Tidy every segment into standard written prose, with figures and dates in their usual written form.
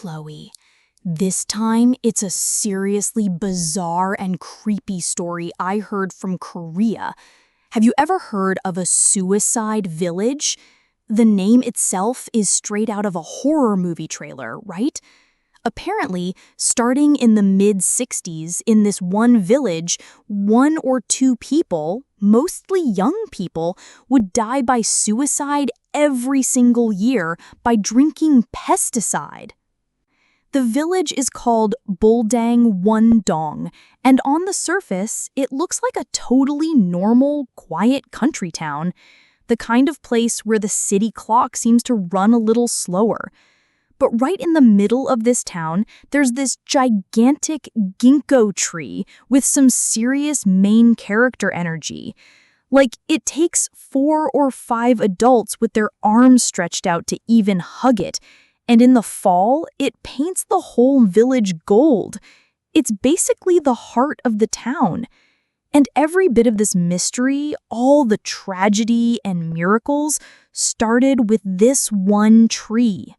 Chloe. This time, it's a seriously bizarre and creepy story I heard from Korea. Have you ever heard of a suicide village? The name itself is straight out of a horror movie trailer, right? Apparently, starting in the mid-60s, in this one village, 1 or 2 people, mostly young people, would die by suicide every single year by drinking pesticide. The village is called Bulldang-dong, and on the surface, it looks like a totally normal, quiet country town, the kind of place where the city clock seems to run a little slower. But right in the middle of this town, there's this gigantic Ginkgo tree with some serious main character energy. Like, it takes 4 or 5 adults with their arms stretched out to even hug it, and in the fall, it paints the whole village gold. It's basically the heart of the town. And every bit of this mystery, all the tragedy and miracles, started with this one tree.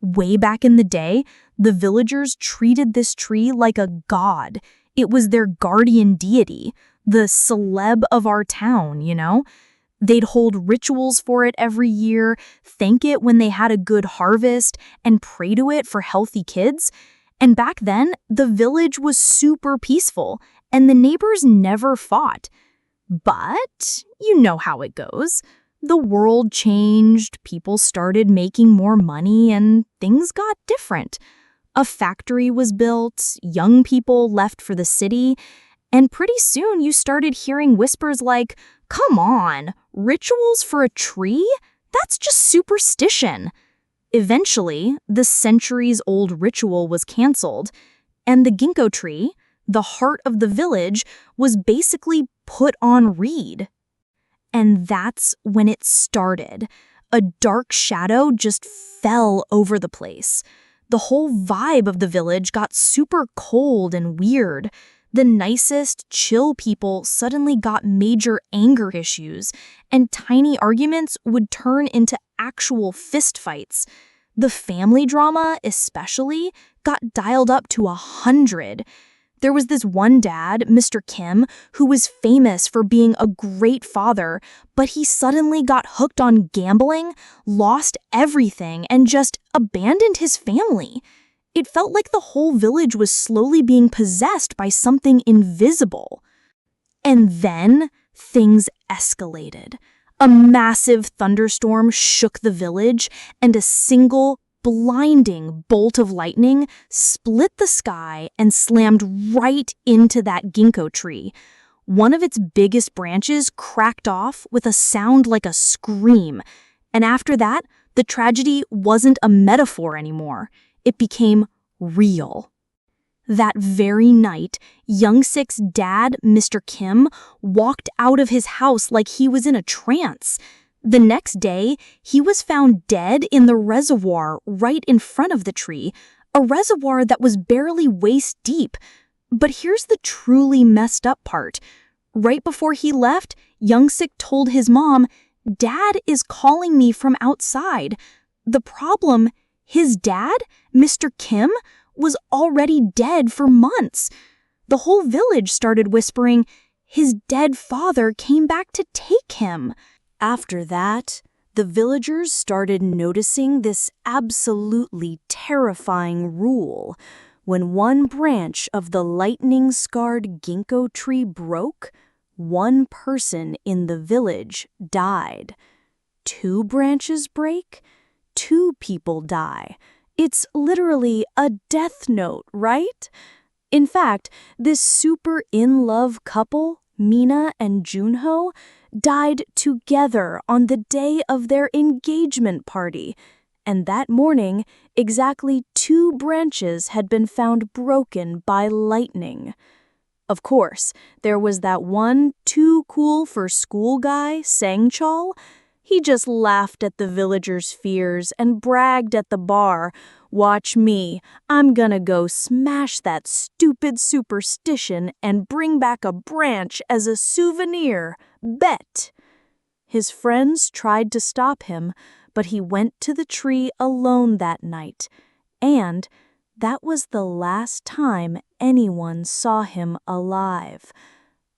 Way back in the day, the villagers treated this tree like a god. It was their guardian deity, the celeb of our town, you know? They'd hold rituals for it every year, thank it when they had a good harvest, and pray to it for healthy kids. And back then, the village was super peaceful, and the neighbors never fought. But you know how it goes. The world changed, people started making more money, and things got different. A factory was built, young people left for the city, and pretty soon you started hearing whispers like, "Come on, rituals for a tree? That's just superstition." Eventually, the centuries-old ritual was canceled, and the ginkgo tree, the heart of the village, was basically put on reed. And that's when it started. A dark shadow just fell over the place. The whole vibe of the village got super cold and weird. The nicest, chill people suddenly got major anger issues, and tiny arguments would turn into actual fistfights. The family drama, especially, got dialed up to 100. There was this one dad, Mr. Kim, who was famous for being a great father, but he suddenly got hooked on gambling, lost everything, and just abandoned his family. It felt like the whole village was slowly being possessed by something invisible. And then things escalated. A massive thunderstorm shook the village, and a single blinding bolt of lightning split the sky and slammed right into that ginkgo tree. One of its biggest branches cracked off with a sound like a scream. And after that, the tragedy wasn't a metaphor anymore. It became real. That very night, Young-sik's dad, Mr. Kim, walked out of his house like he was in a trance. The next day, he was found dead in the reservoir right in front of the tree, a reservoir that was barely waist deep. But here's the truly messed up part. Right before he left, Young-sik told his mom, "Dad is calling me from outside." The problem, his dad, Mr. Kim, was already dead for months. The whole village started whispering, his dead father came back to take him. After that, the villagers started noticing this absolutely terrifying rule. When one branch of the lightning-scarred ginkgo tree broke, 1 person in the village died. 2 branches break, 2 people die. It's literally a death note, right? In fact, this super in-love couple, Mina and Junho, died together on the day of their engagement party. And that morning, exactly 2 branches had been found broken by lightning. Of course, there was that one too-cool-for-school guy, Sang-chol. He just laughed at the villagers' fears and bragged at the bar, "Watch me, I'm gonna go smash that stupid superstition and bring back a branch as a souvenir, bet." His friends tried to stop him, but he went to the tree alone that night. And that was the last time anyone saw him alive.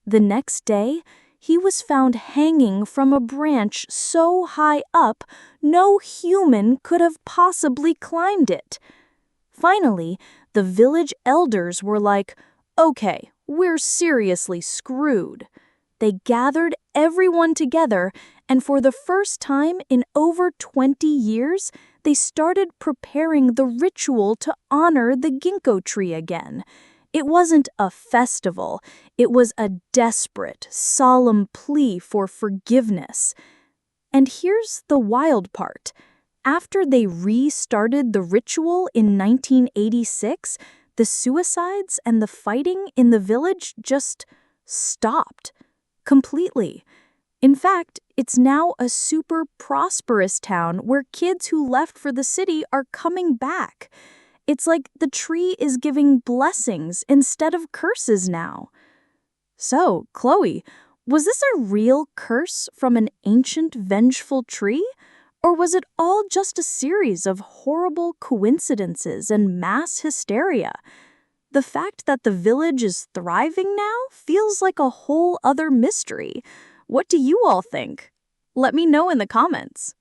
The next day, he was found hanging from a branch so high up no human could have possibly climbed it. Finally, the village elders were like, "Okay, we're seriously screwed." They gathered everyone together, and for the first time in over 20 years, they started preparing the ritual to honor the ginkgo tree again. It wasn't a festival, it was a desperate, solemn plea for forgiveness. And here's the wild part. After they restarted the ritual in 1986, the suicides and the fighting in the village just stopped. Completely. In fact, it's now a super prosperous town where kids who left for the city are coming back. It's like the tree is giving blessings instead of curses now. So, Chloe, was this a real curse from an ancient vengeful tree? Or was it all just a series of horrible coincidences and mass hysteria? The fact that the village is thriving now feels like a whole other mystery. What do you all think? Let me know in the comments.